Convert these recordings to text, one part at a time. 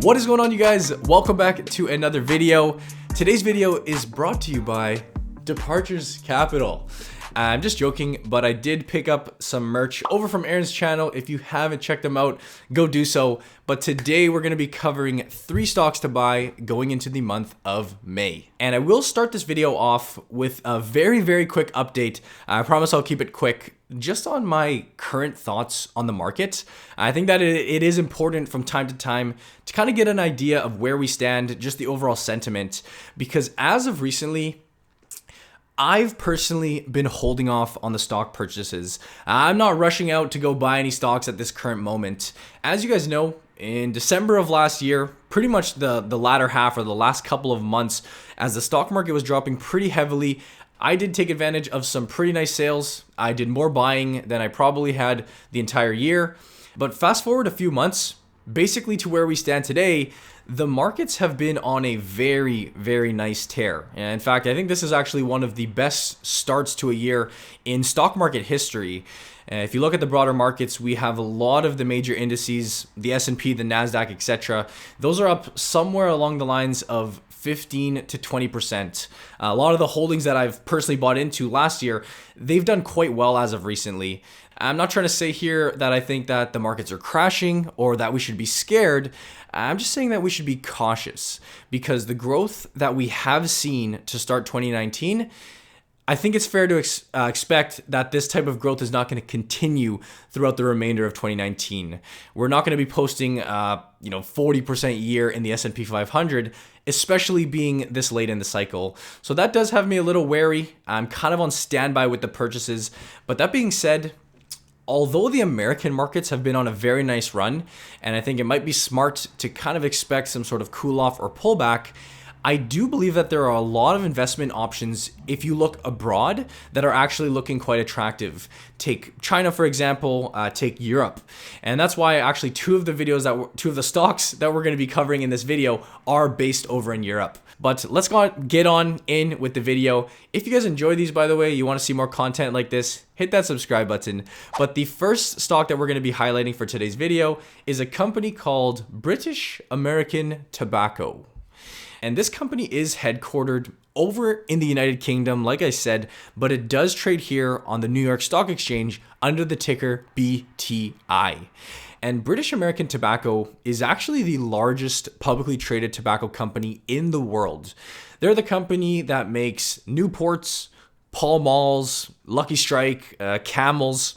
What is going on, you guys? Welcome back to another video. Today's video is brought to you by Departures Capital. I'm just joking, but I did pick up some merch over from Aaron's channel. If you haven't checked them out, go do so. But today we're going to be covering 3 stocks to buy going into the month of May. And I will start this video off with a very quick update. I promise I'll keep it quick. Just on my current thoughts on the market. I think that it is important from time to time to kind of get an idea of where we stand, just the overall sentiment. Because as of recently, I've personally been holding off on the stock purchases. I'm not rushing out to go buy any stocks at this current moment. As you guys know, in December of last year, pretty much the latter half or the last couple of months, as the stock market was dropping pretty heavily, I did take advantage of some pretty nice sales. I did more buying than I probably had the entire year. But fast forward a few months, basically to where we stand today, the markets have been on a very nice tear. And in fact, I think this is actually one of the best starts to a year in stock market history. If you look at the broader markets, we have a lot of the major indices, the S&P, the NASDAQ, etc. Those are up somewhere along the lines of 15 to 20%. A lot of the holdings that I've personally bought into last year, they've done quite well as of recently. I'm not trying to say here that I think that the markets are crashing or that we should be scared. I'm just saying that we should be cautious because the growth that we have seen to start 2019, I think it's fair to expect that this type of growth is not going to continue throughout the remainder of 2019. We're not going to be posting 40% year in the S&P 500, especially being this late in the cycle. So that does have me a little wary. I'm kind of on standby with the purchases. But that being said, although the American markets have been on a very nice run, and I think it might be smart to kind of expect some sort of cool off or pullback, I do believe that there are a lot of investment options if you look abroad that are actually looking quite attractive. Take China, for example, take Europe. And that's why actually two of the stocks that we're going to be covering in this video are based over in Europe. But let's get on in with the video. If you guys enjoy these, by the way, you want to see more content like this, hit that subscribe button. But the first stock that we're going to be highlighting for today's video is a company called British American Tobacco. And this company is headquartered over in the United Kingdom, like I said, but it does trade here on the New York Stock Exchange under the ticker BTI. And British American Tobacco is actually the largest publicly traded tobacco company in the world. They're the company that makes Newports, Pall Malls, Lucky Strike, Camels.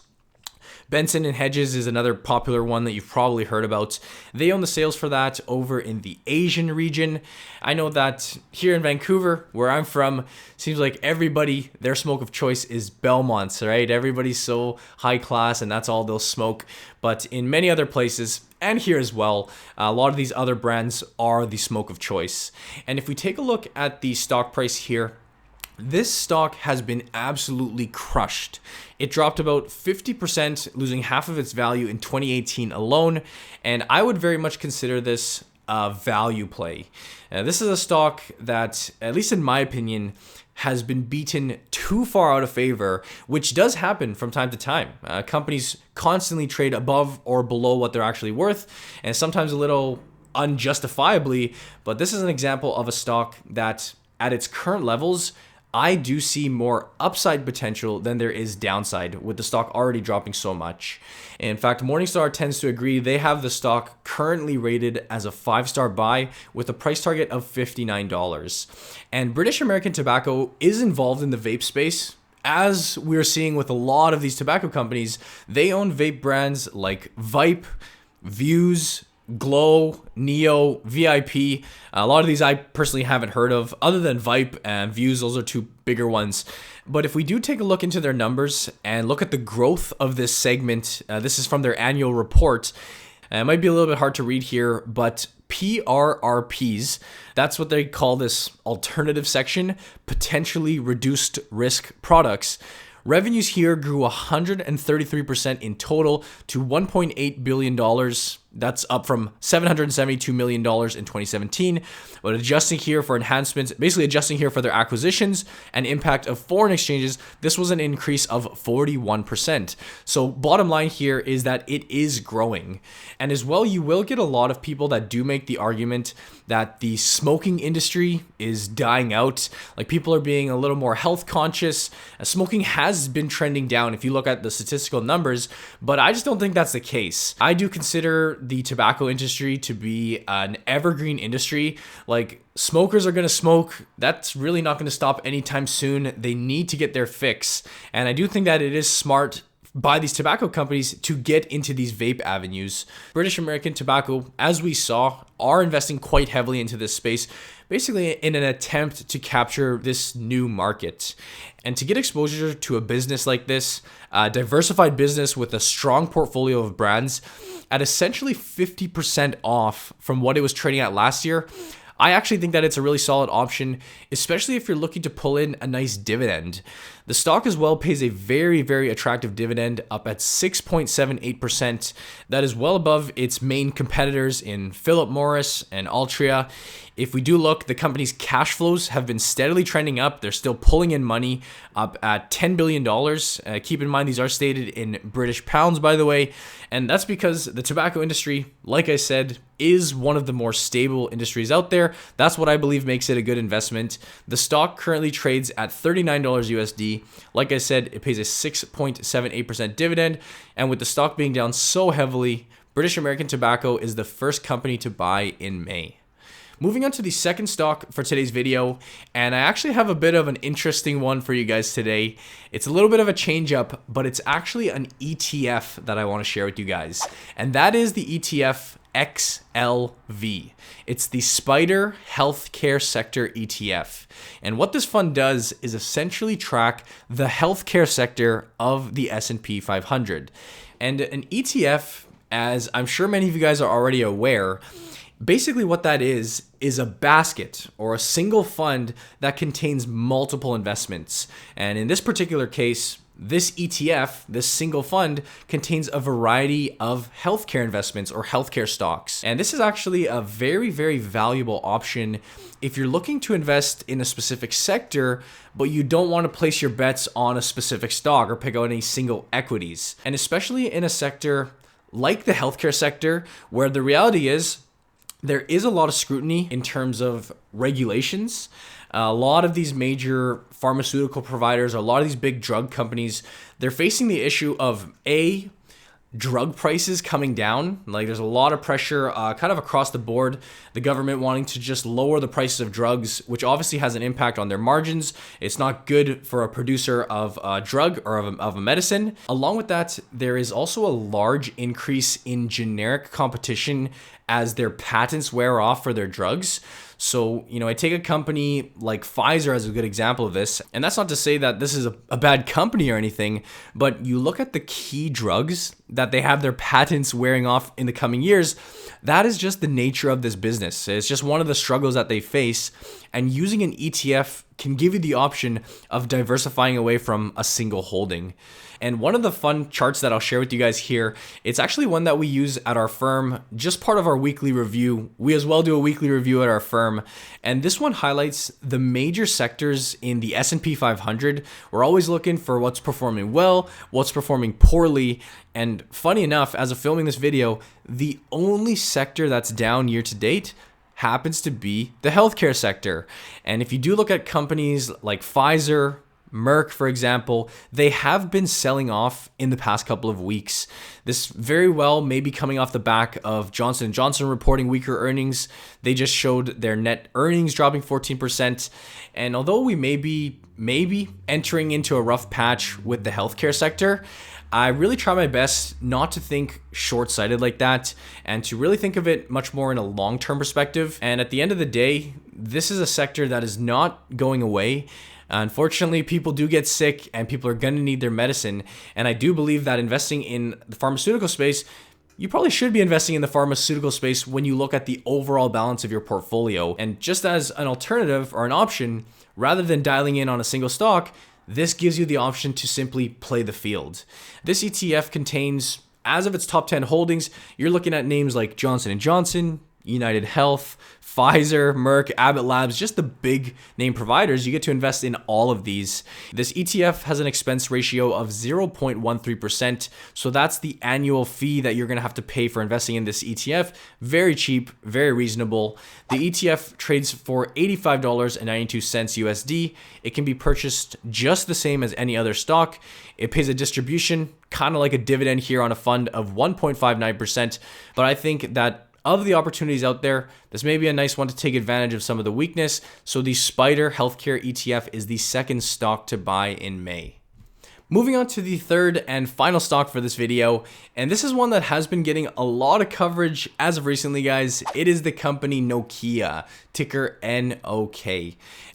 Benson & Hedges is another popular one that you've probably heard about. They own the sales for that over in the Asian region. I know that here in Vancouver, where I'm from, seems like everybody, their smoke of choice is Belmonts, right? Everybody's so high class and that's all they'll smoke. But in many other places, and here as well, a lot of these other brands are the smoke of choice. And if we take a look at the stock price here, this stock has been absolutely crushed. It dropped about 50%, losing half of its value in 2018 alone, and I would very much consider this a value play. This is a stock that, at least in my opinion, has been beaten too far out of favor, which does happen from time to time. Companies constantly trade above or below what they're actually worth, and sometimes a little unjustifiably, but this is an example of a stock that, at its current levels, I do see more upside potential than there is downside with the stock already dropping so much. In fact, Morningstar tends to agree. They have the stock currently rated as a 5-star buy with a price target of $59. And British American Tobacco is involved in the vape space. As we're seeing with a lot of these tobacco companies, they own vape brands like Vype, Vuse, Glow, Neo, VIP. A lot of these I personally haven't heard of, other than Vype and Vuse. Those are two bigger ones. But if we do take a look into their numbers and look at the growth of this segment, this is from their annual report. It might be a little bit hard to read here, but PRRPs, that's what they call this alternative section, potentially reduced risk products. Revenues here grew 133% in total to $1.8 billion. That's up from $772 million in 2017. But adjusting here for enhancements, basically adjusting here for their acquisitions and impact of foreign exchanges, this was an increase of 41%. So bottom line here is that it is growing. And as well, you will get a lot of people that do make the argument that the smoking industry is dying out. Like, people are being a little more health conscious. Smoking has been trending down if you look at the statistical numbers, but I just don't think that's the case. I do consider the tobacco industry to be an evergreen industry. Like, smokers are going to smoke. That's really not going to stop anytime soon. They need to get their fix. And I do think that it is smart by these tobacco companies to get into these vape avenues. British American Tobacco, as we saw, are investing quite heavily into this space, basically in an attempt to capture this new market. And to get exposure to a business like this, a diversified business with a strong portfolio of brands at essentially 50% off from what it was trading at last year, I actually think that it's a really solid option, especially if you're looking to pull in a nice dividend. The stock as well pays a very, very attractive dividend, up at 6.78%. That is well above its main competitors in Philip Morris and Altria. If we do look, the company's cash flows have been steadily trending up. They're still pulling in money, up at $10 billion. Keep in mind, these are stated in British pounds, by the way. And that's because the tobacco industry, like I said, is one of the more stable industries out there. That's what I believe makes it a good investment. The stock currently trades at $39 USD. Like I said, it pays a 6.78% dividend. And with the stock being down so heavily, British American Tobacco is the first company to buy in May. Moving on to the second stock for today's video, and I actually have a bit of an interesting one for you guys today. It's a little bit of a change up, but it's actually an ETF that I want to share with you guys. And that is the ETF XLV. It's the Spider Healthcare Sector ETF. And what this fund does is essentially track the healthcare sector of the S&P 500. And an ETF, as I'm sure many of you guys are already aware, basically what that is a basket or a single fund that contains multiple investments. And in this particular case, this ETF, this single fund, contains a variety of healthcare investments or healthcare stocks. And this is actually a very, very valuable option if you're looking to invest in a specific sector, but you don't want to place your bets on a specific stock or pick out any single equities. And especially in a sector like the healthcare sector, where the reality is there is a lot of scrutiny in terms of regulations. A lot of these major pharmaceutical providers, a lot of these big drug companies, they're facing the issue of drug prices coming down. Like, there's a lot of pressure kind of across the board. The government wanting to just lower the prices of drugs, which obviously has an impact on their margins. It's not good for a producer of a drug or of a medicine. Along with that, there is also a large increase in generic competition as their patents wear off for their drugs. So, I take a company like Pfizer as a good example of this. And that's not to say that this is a bad company or anything, but you look at the key drugs that they have their patents wearing off in the coming years. That is just the nature of this business. It's just one of the struggles that they face. And using an ETF can give you the option of diversifying away from a single holding. And one of the fun charts that I'll share with you guys here, it's actually one that we use at our firm, just part of our weekly review. We as well do a weekly review at our firm. And this one highlights the major sectors in the S&P 500. We're always looking for what's performing well, what's performing poorly. And funny enough, as of filming this video, the only sector that's down year to date happens to be the healthcare sector. And if you do look at companies like Pfizer, Merck, for example, they have been selling off in the past couple of weeks. This very well may be coming off the back of Johnson & Johnson reporting weaker earnings. They just showed their net earnings dropping 14%. And although we may be entering into a rough patch with the healthcare sector, I really try my best not to think short-sighted like that and to really think of it much more in a long-term perspective. And at the end of the day, this is a sector that is not going away. Unfortunately, people do get sick and people are going to need their medicine. And I do believe that investing in the pharmaceutical space, you probably should be investing in the pharmaceutical space when you look at the overall balance of your portfolio. And just as an alternative or an option, rather than dialing in on a single stock, this gives you the option to simply play the field. This ETF contains As of its top 10 holdings, you're looking at names like Johnson & Johnson, United Health, Pfizer, Merck, Abbott Labs, just the big name providers. You get to invest in all of these. This ETF has an expense ratio of 0.13%. So that's the annual fee that you're going to have to pay for investing in this ETF. Very cheap, very reasonable. The ETF trades for $85.92 USD. It can be purchased just the same as any other stock. It pays a distribution, kind of like a dividend here on a fund of 1.59%. But I think that of the opportunities out there, this may be a nice one to take advantage of some of the weakness. So the Spider Healthcare ETF is the second stock to buy in May. Moving on to the third and final stock for this video, and this is one that has been getting a lot of coverage as of recently, guys. It is the company Nokia, ticker NOK.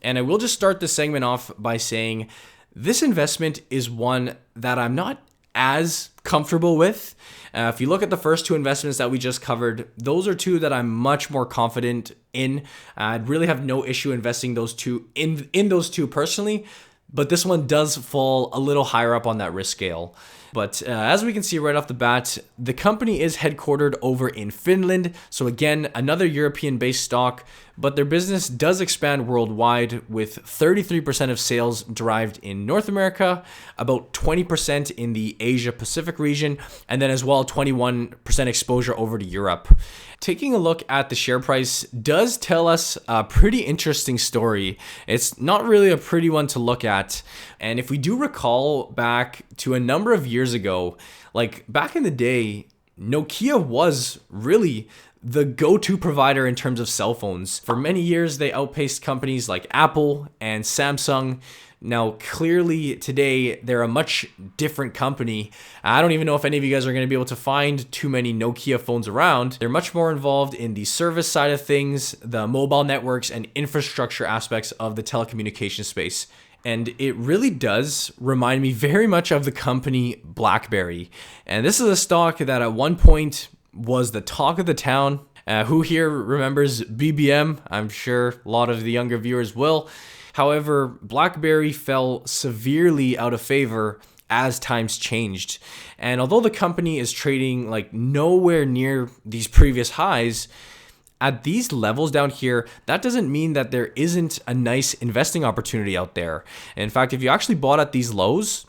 And I will just start this segment off by saying this investment is one that I'm not as comfortable with. If you look at the first two investments that we just covered, those are two that I'm much more confident in. I'd really have no issue investing those two in those two personally, but this one does fall a little higher up on that risk scale. But as we can see right off the bat, the company is headquartered over in Finland. So again, another European-based stock, but their business does expand worldwide with 33% of sales derived in North America, about 20% in the Asia Pacific region, and then as well 21% exposure over to Europe. Taking a look at the share price does tell us a pretty interesting story. It's not really a pretty one to look at. And if we do recall back to a number of years ago, like back in the day, Nokia was really the go-to provider in terms of cell phones. For many years, they outpaced companies like Apple and Samsung. Now, clearly today, they're a much different company. I don't even know if any of you guys are going to be able to find too many Nokia phones around. They're much more involved in the service side of things, the mobile networks and infrastructure aspects of the telecommunication space. And it really does remind me very much of the company BlackBerry. And this is a stock that at one point was the talk of the town. Who here remembers BBM? I'm sure a lot of the younger viewers will. However, BlackBerry fell severely out of favor as times changed. And although the company is trading like nowhere near these previous highs, at these levels down here, that doesn't mean that there isn't a nice investing opportunity out there. In fact, if you actually bought at these lows,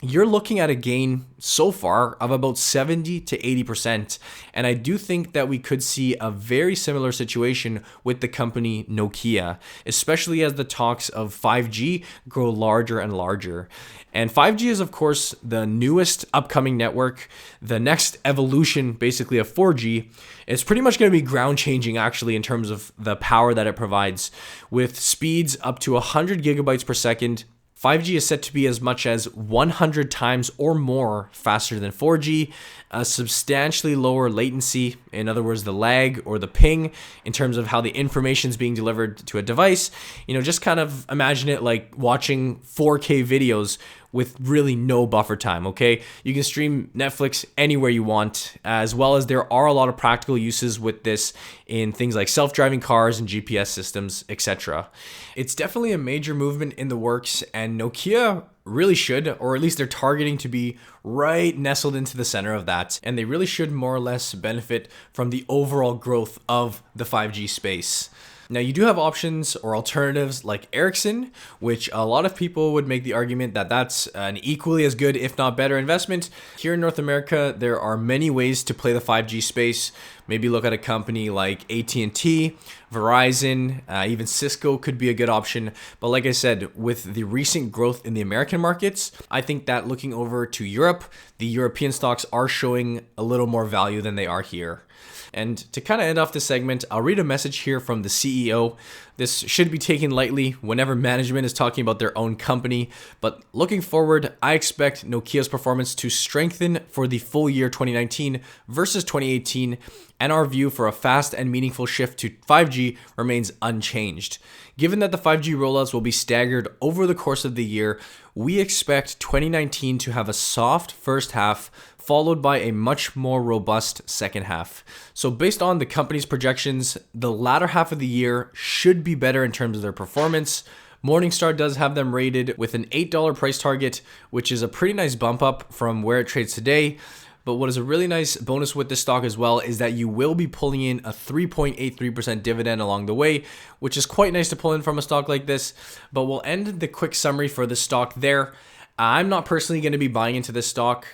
you're looking at a gain so far of about 70 to 80%. And I do think that we could see a very similar situation with the company Nokia, especially as the talks of 5G grow larger and larger. And 5G is, of course, the newest upcoming network, the next evolution, basically, of 4G. It's pretty much going to be ground changing, actually, in terms of the power that it provides, with speeds up to 100 gigabytes per second. 5G is set to be as much as 100 times or more faster than 4G, a substantially lower latency, in other words, the lag or the ping in terms of how the information is being delivered to a device. Just kind of imagine it like watching 4K videos with really no buffer time, okay? You can stream Netflix anywhere you want, as well as there are a lot of practical uses with this in things like self-driving cars and GPS systems, etc. It's definitely a major movement in the works, and Nokia really should, or at least they're targeting to be right nestled into the center of that, and they really should more or less benefit from the overall growth of the 5G space. Now, you do have options or alternatives like Ericsson, which a lot of people would make the argument that that's an equally as good, if not better, investment. Here in North America, there are many ways to play the 5G space. Maybe look at a company like AT&T, Verizon, even Cisco could be a good option. But like I said, with the recent growth in the American markets, I think that looking over to Europe, the European stocks are showing a little more value than they are here. And to kind of end off this segment, I'll read a message here from the CEO. This should be taken lightly whenever management is talking about their own company. But looking forward, I expect Nokia's performance to strengthen for the full year 2019 versus 2018. And our view for a fast and meaningful shift to 5G remains unchanged. Given that the 5G rollouts will be staggered over the course of the year, we expect 2019 to have a soft first half, followed by a much more robust second half. So based on the company's projections, the latter half of the year should be better in terms of their performance. Morningstar does have them rated with an $8 price target, which is a pretty nice bump up from where it trades today. But what is a really nice bonus with this stock as well is that you will be pulling in a 3.83% dividend along the way, which is quite nice to pull in from a stock like this. But we'll end the quick summary for the stock there. I'm not personally going to be buying into this stock.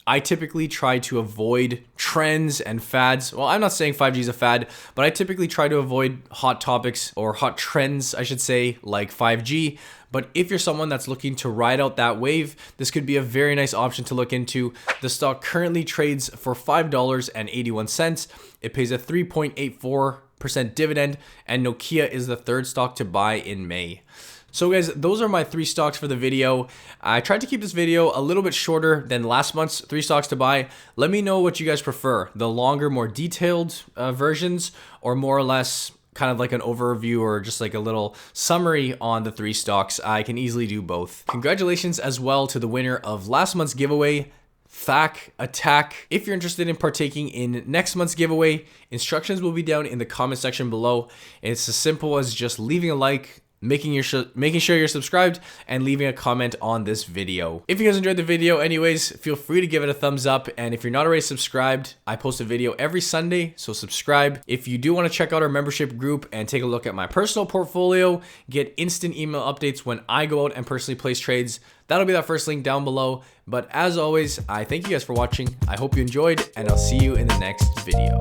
I typically try to avoid trends and fads. Well, I'm not saying 5G is a fad, but I typically try to avoid hot topics or hot trends, I should say, like 5G. But if you're someone that's looking to ride out that wave, this could be a very nice option to look into. The stock currently trades for $5.81. It pays a 3.84% dividend, and Nokia is the third stock to buy in May. So guys, those are my 3 stocks for the video. I tried to keep this video a little bit shorter than last month's 3 stocks to buy. Let me know what you guys prefer, the longer, more detailed versions, or more or less kind of like an overview or just like a little summary on the 3 stocks. I can easily do both. Congratulations as well to the winner of last month's giveaway, THAC Attack. If you're interested in partaking in next month's giveaway, instructions will be down in the comment section below. It's as simple as just leaving a like, making sure you're subscribed, and leaving a comment on this video. If you guys enjoyed the video anyways, feel free to give it a thumbs up, and if you're not already subscribed, I post a video every Sunday, so subscribe. If you do want to check out our membership group and take a look at my personal portfolio, get instant email updates when I go out and personally place trades, that'll be that first link down below. But as always, I thank you guys for watching. I hope you enjoyed, and I'll see you in the next video.